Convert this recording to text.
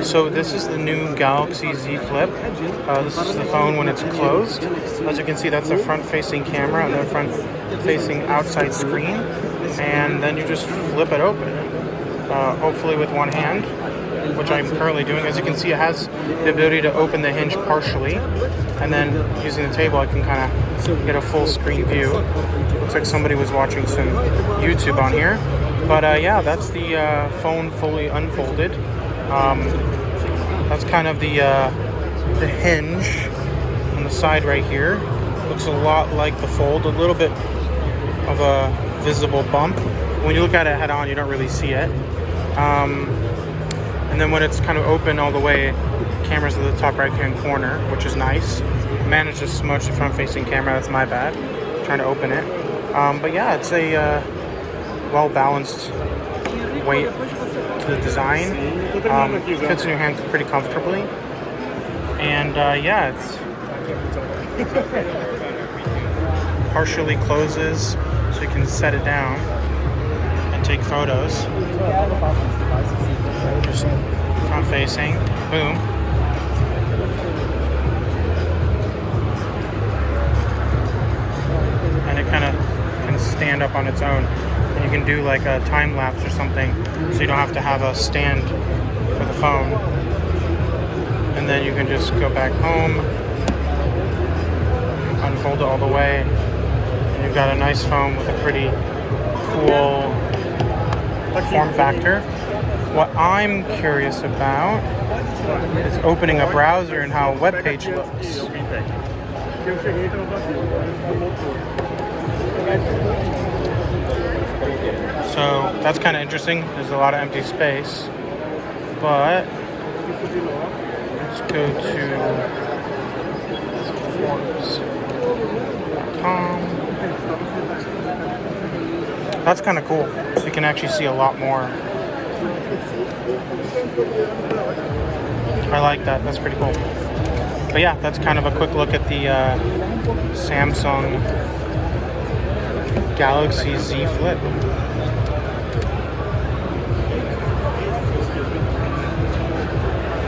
So this is the new Galaxy Z Flip. This is the phone when it's closed. As you can see, that's the front-facing camera and the front-facing outside screen. And then you just flip it open, hopefully with one hand, which I'm currently doing. As you can see, it has the ability to open the hinge partially. And then using the table, I can kind of get a full screen view. Looks like somebody was watching some YouTube on here. But yeah, that's the phone fully unfolded. That's kind of the hinge on the side right here. Looks a lot like the Fold, a little bit of a visible bump. When you look at it head on, you don't really see it. And then when it's kind of open all the way, camera's at the top right hand corner, which is nice. Managed to smudge the front facing camera, that's my bad. Trying to open it. But yeah, it's a well balanced weight to the design. Fits in your hand pretty comfortably. And yeah, it's partially closes so you can set it down and take photos. Just front facing, boom. And it kind of can stand up on its own. And you can do like a time lapse or something, so you don't have to have a stand for the phone. And then you can just go back home, unfold it all the way, and you've got a nice phone with a pretty cool form factor. What I'm curious about is opening a browser and how a web page looks. So that's kind of interesting. There's a lot of empty space, but let's go to Forbes.com. That's kind of cool. So you can actually see a lot more. I like that. That's pretty cool. But yeah, that's kind of a quick look at the Samsung Galaxy Z Flip.